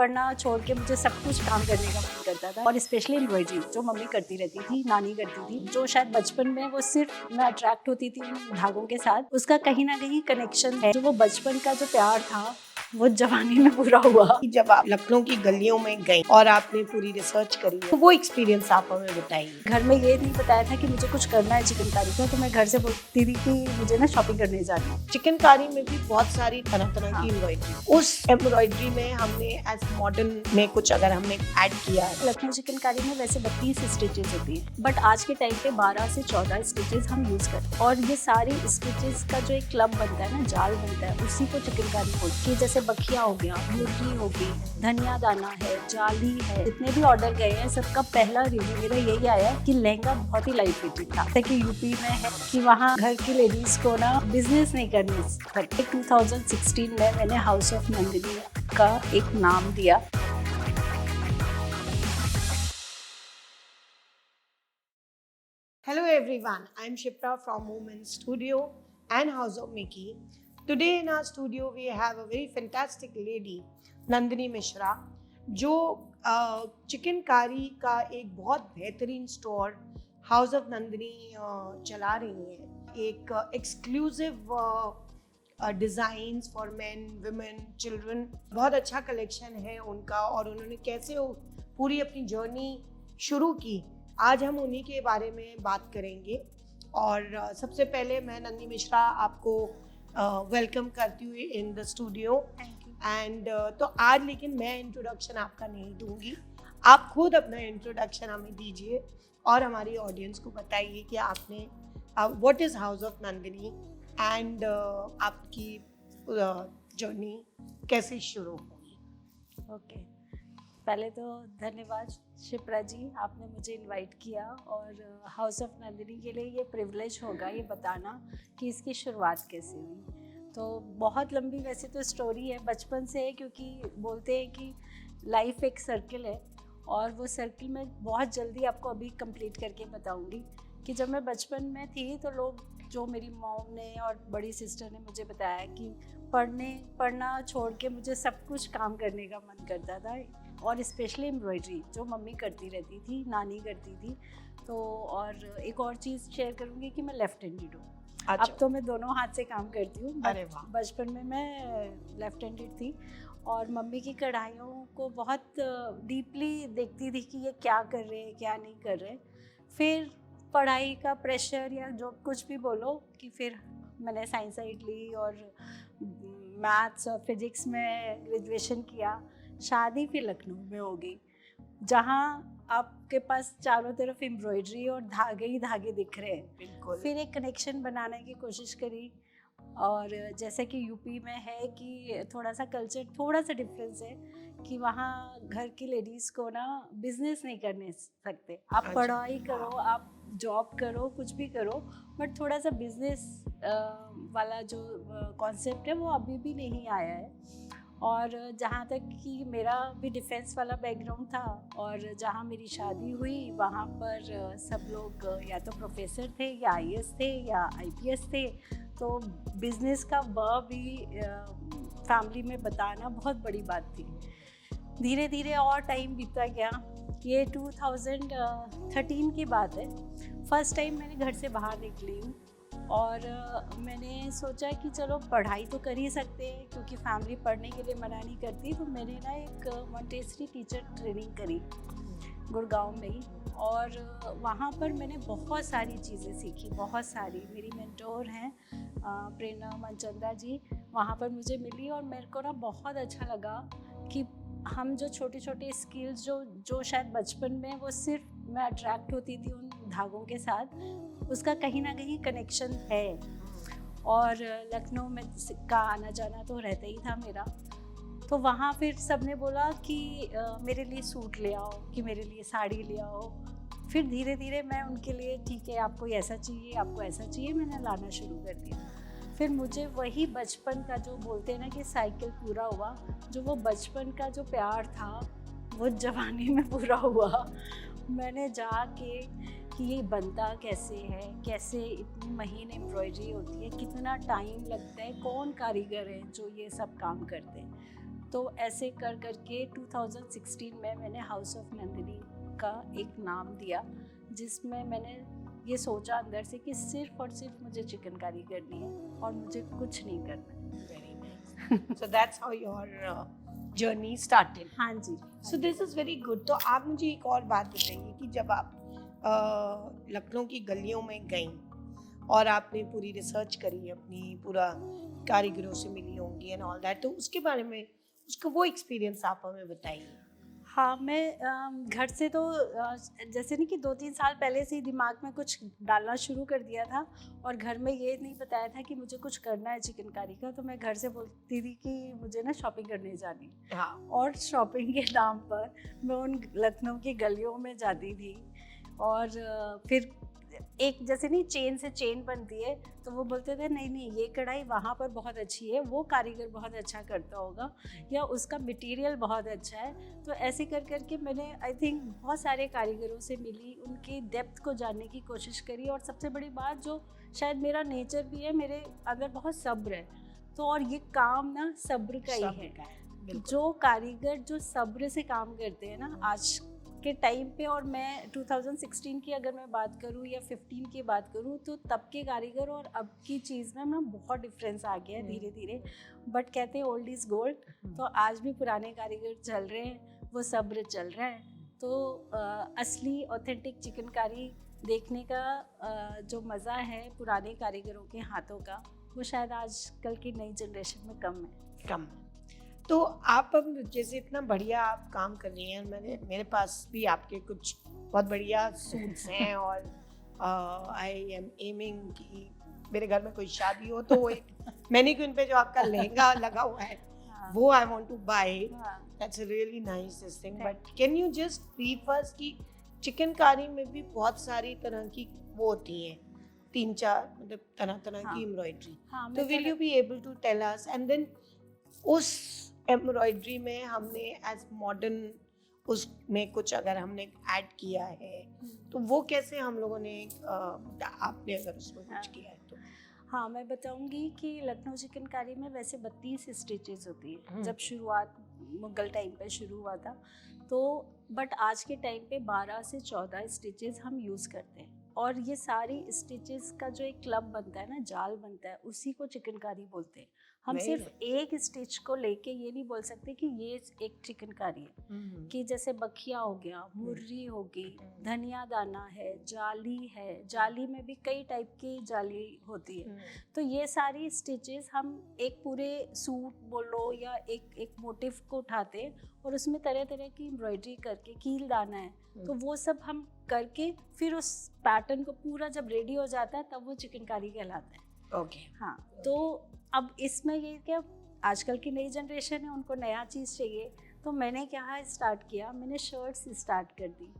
पढ़ना छोड़ के मुझे सब कुछ काम करने का मन करता था, और स्पेशली एम्ब्रॉयडरी जो मम्मी करती रहती थी, नानी करती थी, जो शायद बचपन में वो सिर्फ मैं अट्रैक्ट होती थी उन धागों के साथ, उसका कहीं ना कहीं कनेक्शन है। जो वो बचपन का जो प्यार था वो जवानी में पूरा हुआ। जब आप लखनऊ की गलियों में गई और आपने पूरी रिसर्च करी है, तो वो एक्सपीरियंस आप हमें बताइए। घर में ये नहीं बताया था कि मुझे कुछ करना है चिकनकारी का, तो मैं घर से बोलती थी कि मुझे ना शॉपिंग करने जानी है। चिकनकारी में भी बहुत सारी तरह तरह की एम्ब्रॉयडरी, उस एम्ब्रॉयडरी में हमने एज मॉडर्न में कुछ अगर हमने ऐड किया है। लखनऊ चिकनकारी में वैसे 32 स्टिचेस होती है, बट आज के टाइम पे 12 से 14 स्टिचेस हम यूज करते हैं, और ये सारी स्टिचेस का जो एक क्लब बनता है ना, जाल बनता है, उसी को चिकनकारी बोलते हैं। जैसे बखिया हो गया, मुर्गी हो गई, धनिया दाना है, जाली है, जितने भी ऑर्डर गए हैं सबका पहला रिव्यू मेरा यही आया कि लहंगा बहुत ही लाइट वेटेड था। जैसे कि यूपी में है कि वहाँ घर की लेडीज को ना बिजनेस नहीं करने सकते। 2016 में मैंने हाउस ऑफ नंदिनी का एक नाम दिया। Hello everyone, I am Shipra from Women's Studio and House of Mickey. Today in our studio we have a very fantastic lady, Nandini Mishra, जो चिकनकारी का एक बहुत बेहतरीन स्टोर हाउस ऑफ नंदिनी चला रही हैं। एक exclusive designs for main, women, children, बहुत अच्छा कलेक्शन है उनका, और उन्होंने कैसे पूरी अपनी जर्नी शुरू की, आज हम उन्हीं के बारे में बात करेंगे। और सबसे पहले मैं नंदिनी मिश्रा आपको वेलकम करती हुई इन द स्टूडियो। एंड तो आज लेकिन मैं इंट्रोडक्शन आपका नहीं दूंगी, आप खुद अपना इंट्रोडक्शन हमें दीजिए और हमारी ऑडियंस को बताइए कि आपने what is house of Nandini and आपकी जर्नी कैसे शुरू हुई। ओके, पहले तो धन्यवाद शिप्रा जी, आपने मुझे इनवाइट किया, और हाउस ऑफ नंदिनी के लिए ये प्रिविलेज होगा ये बताना कि इसकी शुरुआत कैसे हुई। तो बहुत लंबी वैसे तो स्टोरी है, बचपन से है, क्योंकि बोलते हैं कि लाइफ एक सर्किल है, और वो सर्किल मैं बहुत जल्दी आपको अभी कंप्लीट करके बताऊंगी कि जब मैं बचपन में थी तो लोग, जो मेरी मॉम ने और बड़ी सिस्टर ने मुझे बताया कि पढ़ना छोड़ के मुझे सब कुछ काम करने का मन करता था, और स्पेशली एम्ब्रॉयडरी जो मम्मी करती रहती थी, नानी करती थी। तो और एक और चीज़ शेयर करूँगी कि मैं लेफ्ट हैंडेड हूँ। अच्छा। अब तो मैं दोनों हाथ से काम करती हूँ। अरे वाह। बचपन में मैं लेफ्ट हैंडेड थी, और मम्मी की कढ़ाइयों को बहुत डीपली देखती थी कि ये क्या कर रहे हैं, क्या नहीं कर रहे। फिर पढ़ाई का प्रेशर या जो कुछ भी बोलो, कि फिर मैंने साइंस साइड ली और मैथ्स और फिजिक्स में ग्रेजुएशन किया। शादी फिर लखनऊ में हो गई, जहाँ आपके पास चारों तरफ एम्ब्रॉयडरी और धागे ही धागे दिख रहे हैं। बिल्कुल। फिर एक कनेक्शन बनाने की कोशिश करी, और जैसे कि यूपी में है कि थोड़ा सा कल्चर थोड़ा सा डिफरेंस है कि वहाँ घर की लेडीज़ को ना बिजनेस नहीं करने सकते। आप पढ़ाई करो, आप जॉब करो, कुछ भी करो, बट थोड़ा सा बिजनेस वाला जो कॉन्सेप्ट है वो अभी भी नहीं आया है। और जहाँ तक कि मेरा भी डिफेंस वाला बैकग्राउंड था, और जहाँ मेरी शादी हुई वहाँ पर सब लोग या तो प्रोफेसर थे, या आईएएस थे, या आईपीएस थे। तो बिजनेस का भी फैमिली में बताना बहुत बड़ी बात थी। धीरे धीरे और टाइम बीतता गया। ये 2013 की बात है, फर्स्ट टाइम मैंने घर से बाहर निकली हूँ, और मैंने सोचा कि चलो पढ़ाई तो कर ही सकते हैं, क्योंकि फैमिली पढ़ने के लिए मना नहीं करती। तो मैंने ना एक मॉन्टेसरी टीचर ट्रेनिंग करी गुड़गांव में ही, और वहाँ पर मैंने बहुत सारी चीज़ें सीखी, बहुत सारी। मेरी मेंटोर हैं प्रेरणा मनचंदा जी, वहाँ पर मुझे मिली, और मेरे को ना बहुत अच्छा लगा कि हम जो छोटे छोटे स्किल्स जो शायद बचपन में वो सिर्फ मैं अट्रैक्ट होती थी उन धागों के साथ, उसका कहीं ना कहीं कनेक्शन है। और लखनऊ में का आना जाना तो रहता ही था मेरा। तो वहाँ फिर सबने बोला कि मेरे लिए सूट ले आओ, कि मेरे लिए साड़ी ले आओ। फिर धीरे धीरे मैं उनके लिए, ठीक है आपको ऐसा चाहिए, आपको ऐसा चाहिए, मैंने लाना शुरू कर दिया। फिर मुझे वही बचपन का जो बोलते हैं ना कि साइकिल पूरा हुआ, जो वो बचपन का जो प्यार था वो जवानी में पूरा हुआ। मैंने जाके कि ये बनता कैसे है, कैसे इतनी महीन एम्ब्रॉयडरी होती है, कितना टाइम लगता है, कौन कारीगर है जो ये सब काम करते हैं। तो ऐसे कर करके 2016 में मैंने हाउस ऑफ नंदिनी का एक नाम दिया, जिसमें मैंने ये सोचा अंदर से कि सिर्फ और सिर्फ मुझे चिकनकारी करनी है और मुझे कुछ नहीं करना है। Very nice. So that's how your journey started. हाँ जी। So this is very good. तो आप मुझे एक और बात बताइए कि जब आप लखनऊ की गलियों में गई और आपने पूरी रिसर्च करी, अपनी पूरा कारीगरों से मिली होंगी एंड ऑल दैट, तो उसके बारे में उसका वो एक्सपीरियंस आप हमें बताइए। हाँ, मैं घर से तो जैसे नहीं कि 2-3 साल पहले से ही दिमाग में कुछ डालना शुरू कर दिया था, और घर में ये नहीं बताया था कि मुझे कुछ करना है चिकनकारी का। तो मैं घर से बोलती थी कि मुझे ना शॉपिंग करने जानी, हाँ। और शॉपिंग के नाम पर मैं उन लखनऊ की गलियों में जाती थी। और फिर एक जैसे नहीं चेन से चेन बनती है, तो वो बोलते थे नहीं नहीं ये कढ़ाई वहाँ पर बहुत अच्छी है, वो कारीगर बहुत अच्छा करता होगा, या उसका मटेरियल बहुत अच्छा है। तो ऐसे कर कर के मैंने आई थिंक बहुत सारे कारीगरों से मिली, उनकी डेप्थ को जानने की कोशिश करी। और सबसे बड़ी बात, जो शायद मेरा नेचर भी है, मेरे अंदर बहुत सब्र है। तो और ये काम ना सब्र का ही है। जो कारीगर जो सब्र से काम करते हैं ना आज के टाइम पे, और मैं 2016 की अगर मैं बात करूँ या 15 की बात करूँ, तो तब के कारीगर और अब की चीज़ में ना बहुत डिफरेंस आ गया है धीरे धीरे। बट कहते हैं ओल्ड इज़ गोल्ड, तो आज भी पुराने कारीगर चल रहे हैं, वो सब्र चल रहा है। तो असली ऑथेंटिक चिकनकारी देखने का जो मज़ा है पुराने कारीगरों के हाथों का, वो शायद आजकल की नई जनरेशन में कम है। तो आप अब जैसे इतना बढ़िया आप काम कर रही हैं, मेरे पास भी आपके कुछ बहुत बढ़िया सूट्स हैं, और आई एम एमिंग कि मेरे घर में कोई शादी हो तो वो एक मैनीक्विन पे जो आपका लहंगा लगा हुआ है, वो I want to buy. That's really nice this thing. But can you just brief us कि चिकनकारी में भी बहुत सारी तरह की वो होती हैं, 3-4 मतलब तरह की एम्ब्रॉयडरी। तो will you be able to tell us, and then उस एम्ब्रॉयडरी में हमने एज मॉडर्न उसमें कुछ अगर हमने ऐड किया है तो वो कैसे हम लोगों ने आपने अगर उसमें कुछ किया है तो। हाँ, मैं बताऊंगी कि लखनऊ चिकनकारी में वैसे 32 स्टिचेस होती है। जब शुरुआत मुगल टाइम पे शुरू हुआ था, तो बट आज के टाइम पे 12 से 14 स्टिचेस हम यूज़ करते हैं। और ये सारी स्टिचेस का जो एक क्लब बनता है ना, जाल बनता है, उसी को चिकनकारी बोलते हैं। हम सिर्फ एक स्टिच को लेके ये नहीं बोल सकते कि ये एक चिकनकारी है। कि जैसे बखिया हो गया, मुर्री होगी, धनिया दाना है, जाली है, जाली में भी कई टाइप की जाली होती है। तो ये सारी स्टिचेस हम एक पूरे सूट बोलो या एक मोटिव को उठाते हैं, और उसमें तरह तरह की एम्ब्रॉयडरी करके, कील दाना है, तो वो सब हम करके फिर उस पैटर्न को पूरा जब रेडी हो जाता है तब वो चिकनकारी कहलाता है। ओके। हाँ, तो अब इसमें ये क्या, आजकल की नई जनरेशन है, उनको नया चीज़ चाहिए। तो मैंने क्या स्टार्ट किया, मैंने शर्ट्स स्टार्ट कर दी,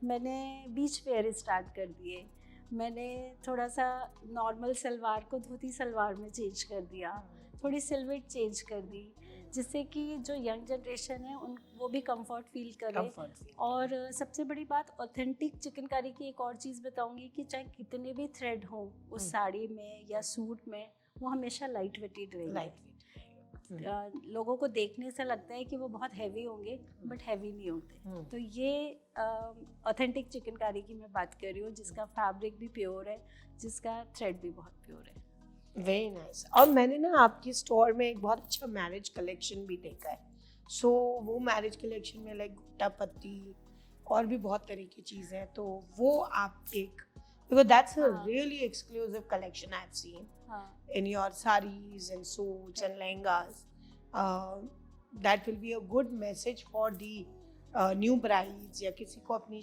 मैंने बीच वेयर स्टार्ट कर दिए, मैंने थोड़ा सा नॉर्मल सलवार को धोती सलवार में चेंज कर दिया, थोड़ी सिल्हट चेंज कर दी, जिससे कि जो यंग जनरेशन है वो भी कंफर्ट फील करे। और सबसे बड़ी बात, ऑथेंटिक चिकनकारी की एक और चीज़ बताऊंगी कि चाहे कितने भी थ्रेड हो उस साड़ी में या सूट में, वो हमेशा लाइट वेटेड रहेंगे। लोगों को देखने से लगता है कि वो बहुत हैवी होंगे, बट हैवी नहीं होते। तो ये ऑथेंटिक चिकनकारी की मैं बात कर रही हूँ, जिसका फैब्रिक भी प्योर है, जिसका थ्रेड भी बहुत प्योर है। Very nice. और मैंने ना आपके स्टोर में एक बहुत अच्छा मैरिज कलेक्शन भी देखा है। सो वो मैरिज कलेक्शन में लाइक गुट्टा पत्ती और भी बहुत तरह की चीज़ें हैं, तो वो आप एक, because that's a really exclusive collection I've seen in your sarees and suits and lehengas. That will be a good message for the new brides, या किसी को अपनी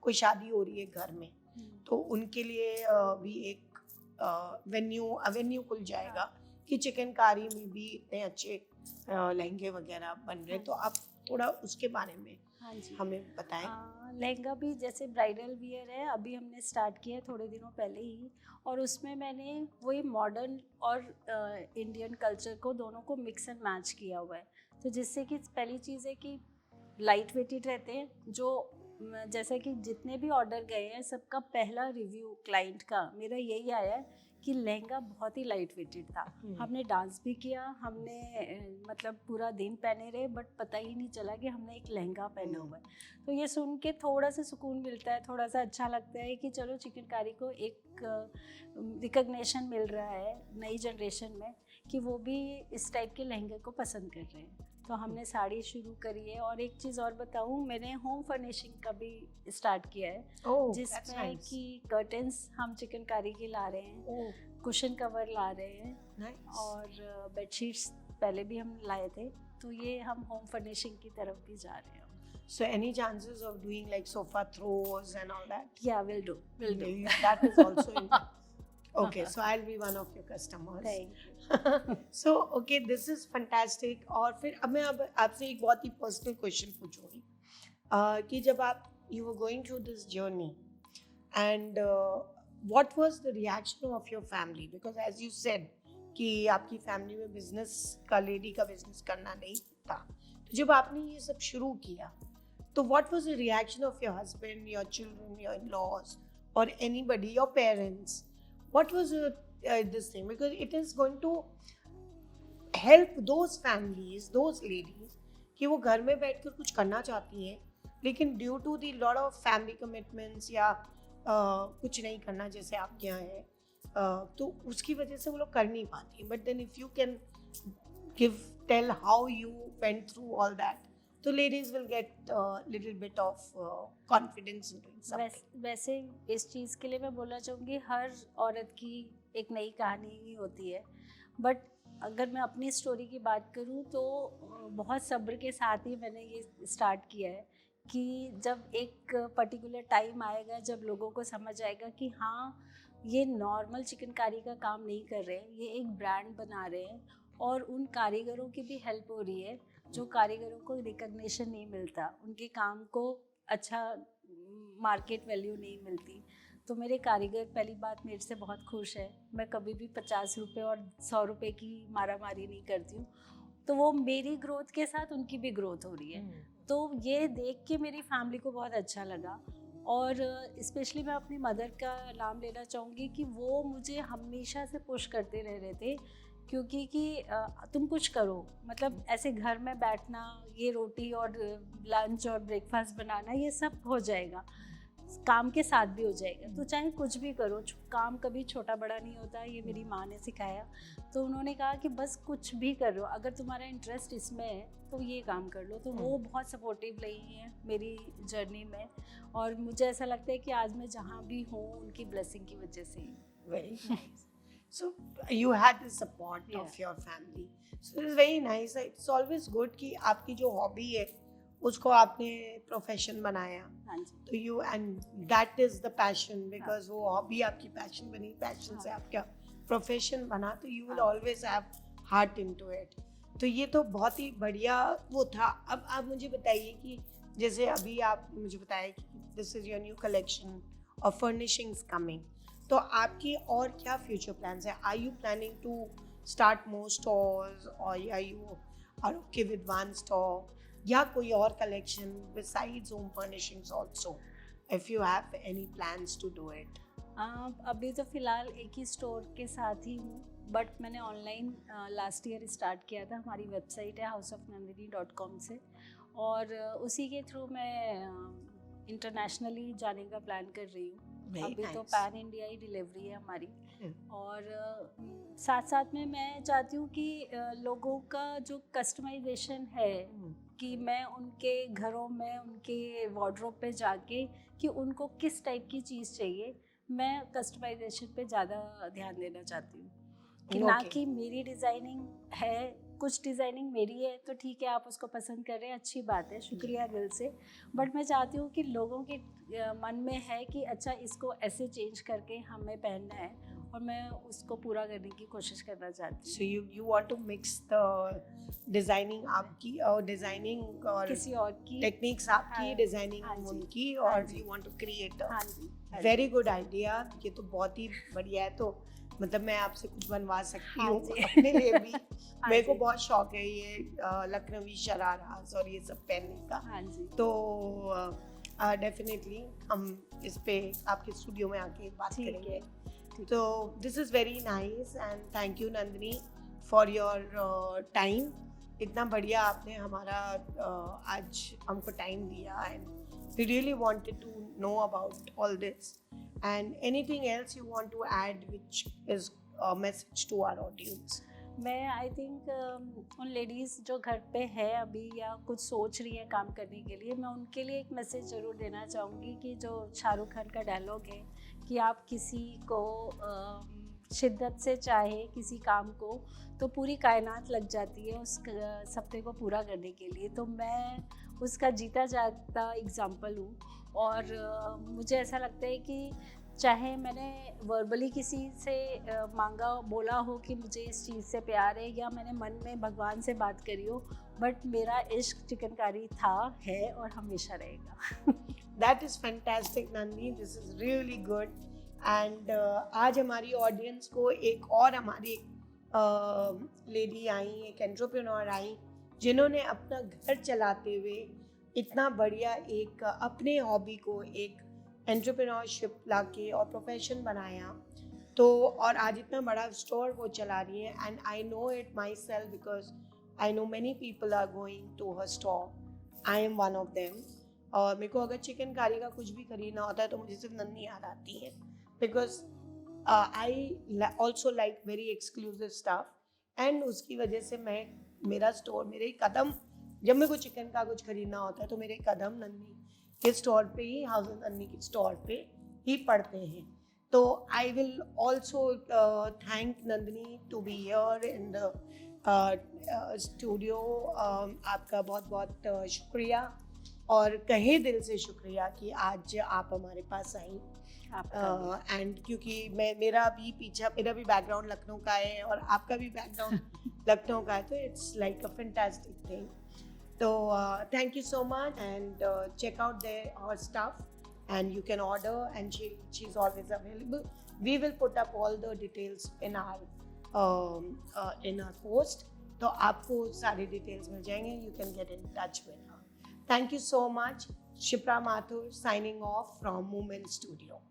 कोई शादी हो रही है घर में, तो उनके लिए भी एक वेन्यू खुल जाएगा कि चिकनकारी में भी इतने अच्छे लहंगे वगैरह बन रहे। तो आप थोड़ा उसके बारे में हमें बताएं। लहंगा भी जैसे ब्राइडल वियर है, अभी हमने स्टार्ट किया है थोड़े दिनों पहले ही, और उसमें मैंने वही मॉडर्न और इंडियन कल्चर को दोनों को मिक्स एंड मैच किया हुआ है। तो जिससे कि पहली चीज़ है कि लाइट वेटेड रहते हैं, जो जैसे कि जितने भी ऑर्डर गए हैं सबका पहला रिव्यू क्लाइंट का मेरा यही आया है कि लहंगा बहुत ही लाइट वेटेड था। हमने डांस भी किया, हमने मतलब पूरा दिन पहने रहे, बट पता ही नहीं चला कि हमने एक लहंगा पहना हुआ है। तो ये सुन के थोड़ा सा सुकून मिलता है, थोड़ा सा अच्छा लगता है कि चलो चिकनकारी को एक रिकग्निशन मिल रहा है नई जनरेशन में कि वो भी इस टाइप के लहंगे को पसंद कर रहे हैं। तो हमने साड़ी शुरू करी है। और एक चीज़ और बताऊँ, मैंने होम फर्निशिंग का भी स्टार्ट किया है, जिसमें कि कर्टन्स हम चिकनकारी के ला रहे हैं, कुशन कवर ला रहे हैं, और बेडशीट्स पहले भी हम लाए थे। तो ये हम होम फर्निशिंग की तरफ भी जा रहे हैं। So any chances of doing like sofa throws and all that? Yeah, we'll do. That is also in okay, so I'll be one of your customers. Thank you. So okay, this is fantastic. और फिर अब मैं आपसे एक बहुत ही personal question पूछूंगी कि जब आप you were going through this journey and what was the reaction of your family? Because as you said कि आपकी फैमिली में बिजनेस का, लेडी का बिजनेस करना नहीं था, तो जब आपने ये सब शुरू किया तो what was the reaction of your husband, your children, your in-laws, or anybody, your parents? What was this thing? Because it is going to help those families, those ladies, कि वो घर में बैठकर कुछ करना चाहती हैं, लेकिन due to the lot of family commitments या कुछ नहीं करना जैसे आपके यहाँ है, तो उसकी वजह से वो लोग कर नहीं पाती. But then if you can tell how you went through all that, तो ladies will get little bit of confidence in doing something. वैसे इस चीज़ के लिए मैं बोलना चाहूँगी, हर औरत की एक नई कहानी ही होती है, बट अगर मैं अपनी स्टोरी की बात करूँ तो बहुत सब्र के साथ ही मैंने ये स्टार्ट किया है कि जब एक पर्टिकुलर टाइम आएगा जब लोगों को समझ आएगा कि हाँ, ये नॉर्मल चिकनकारी का काम नहीं कर रहे हैं, ये एक ब्रांड बना रहे हैं, और उन कारीगरों की भी हेल्प हो रही है जो कारीगरों को रिकग्निशन नहीं मिलता, उनके काम को अच्छा मार्केट वैल्यू नहीं मिलती। तो मेरे कारीगर पहली बात मेरे से बहुत खुश है। मैं कभी भी 50 रुपये और 100 रुपये की मारामारी नहीं करती हूँ, तो वो मेरी ग्रोथ के साथ उनकी भी ग्रोथ हो रही है। तो ये देख के मेरी फैमिली को बहुत अच्छा लगा। और स्पेशली मैं अपनी मदर का नाम लेना चाहूँगी कि वो मुझे हमेशा से पुश करते रह रहे थे, क्योंकि कि तुम कुछ करो, मतलब ऐसे घर में बैठना, ये रोटी और लंच और ब्रेकफास्ट बनाना ये सब हो जाएगा, काम के साथ भी हो जाएगा, तो चाहे कुछ भी करो, काम कभी छोटा बड़ा नहीं होता, ये मेरी माँ ने सिखाया। तो उन्होंने कहा कि बस कुछ भी कर लो, अगर तुम्हारा इंटरेस्ट इसमें है तो ये काम कर लो। तो वो बहुत सपोर्टिव रही हैं मेरी जर्नी में, और मुझे ऐसा लगता है कि आज मैं जहाँ भी हूँ उनकी ब्लेसिंग की वजह से ही। Very nice. So you had the support of your family. So it's very nice. It's always good कि आपकी जो हॉबी है उसको आपने प्रोफेशन बनाया. हाँ जी. तो you, and that is the passion, because वो हॉबी आपकी पैशन बनी, पैशन से आपका प्रोफेशन बना, तो you will always have heart into it. तो ये तो बहुत ही बढ़िया वो था. अब आप मुझे बताइए कि जैसे अभी आप मुझे बताया कि this is your new collection of furnishings coming, तो आपकी और क्या फ्यूचर प्लान्स है? Are you planning to start more stores, और are you are okay with one store, या कोई और collection besides home furnishings also, if you have any plans to do it? अभी तो फ़िलहाल एक ही स्टोर के साथ ही हूँ, बट मैंने ऑनलाइन लास्ट ईयर स्टार्ट किया था। हमारी वेबसाइट है houseofnandini.com से, और उसी के थ्रू मैं इंटरनेशनली जाने का प्लान कर रही हूँ। अभी तो पैन इंडिया ही डिलीवरी है हमारी। और साथ साथ में मैं चाहती हूँ कि लोगों का जो कस्टमाइजेशन है, कि मैं उनके घरों में, उनके वार्डरोब पे जाके कि उनको किस टाइप की चीज़ चाहिए, मैं कस्टमाइजेशन पे ज़्यादा ध्यान देना चाहती हूँ, कि ना कि मेरी डिज़ाइनिंग है, कुछ डिज़ाइनिंग मेरी है तो ठीक है, आप उसको पसंद कर रहे हैं, अच्छी बात है, शुक्रिया दिल से, बट मैं चाहती हूँ कि लोगों के मन में है कि अच्छा इसको ऐसे चेंज करके हमें पहनना है, और मैं उसको पूरा करने की कोशिश करना चाहती हूँ। So you want to mix the designing आपकी और डिज़ाइनिंग और किसी और की टेक्निक्स आपकी, डिज़ाइनिंग उनकी, और you want to create a हाँ जी, वेरी गुड आइडिया। ये तो बहुत ही बढ़िया है। तो मतलब मैं आपसे कुछ बनवा सकती हूँ अपने लिए भी। मेरे को बहुत शौक है ये लखनवी शराराज और ये सब पहनने का। हाँ जी। तो डेफिनेटली हम इस पे आपके स्टूडियो में आके बात करेंगे। So this is very nice and thank you Nandini for your time. इतना बढ़िया आपने हमारा आज हमको टाइम दिया and we really wanted to know about all this. And anything else you want to add which is a message to our audience? मैं I think उन ladies जो घर पे है अभी या कुछ सोच रही है काम करने के लिए, मैं उनके लिए एक मैसेज ज़रूर देना चाहूँगी कि जो शाहरुख खान का डायलॉग है कि आप किसी को शिद्दत से चाहे किसी काम को तो पूरी कायनात लग जाती है उस सपने को पूरा करने के लिए। तो मैं उसका जीता जागता एग्जाम्पल हूँ और मुझे ऐसा लगता है कि चाहे मैंने वर्बली किसी से मांगा बोला हो कि मुझे इस चीज़ से प्यार है या मैंने मन में भगवान से बात करी हो, बट मेरा इश्क चिकनकारी था, है और हमेशा रहेगा। That is fantastic Nandini, this is really good. And आज हमारी ऑडियंस को एक और हमारी लेडी आई, एक एंटरप्रेन्योर आई जिन्होंने अपना घर चलाते हुए इतना बढ़िया एक अपने हॉबी को एक एंटरप्रेन्योरशिप लाके और प्रोफेशन बनाया, तो और आज इतना बड़ा स्टोर वो चला रही है। And I know it myself because I know many people are going to her store, I am one of them. और मेरे को अगर चिकनकारी का कुछ भी खरीदना होता है तो मुझे सिर्फ नन्ही याद आती है because I also like very exclusive stuff and उसकी वजह से मैं मेरा स्टोर मेरे कदम, जब मेरे को चिकन का कुछ खरीदना होता है तो मेरे कदम नन्ही के स्टोर पे ही, हाउस नन्ही के स्टोर पे ही पड़ते हैं। तो I will also thank Nandini to be here in the studio. आपका बहुत बहुत शुक्रिया और कहे दिल से शुक्रिया कि आज आप हमारे पास आई। एंड क्योंकि मेरा भी बैकग्राउंड लखनऊ का है और आपका भी बैकग्राउंड लखनऊ का है, तो it's like a fantastic thing. So thank you so much and check out her stuff and you can order and she's always available. We will put up all the details in our post. तो आपको सारे details मिल जाएंगे. You can get in touch with her. Thank you so much. Shipra Mathur signing off from Movement Studio.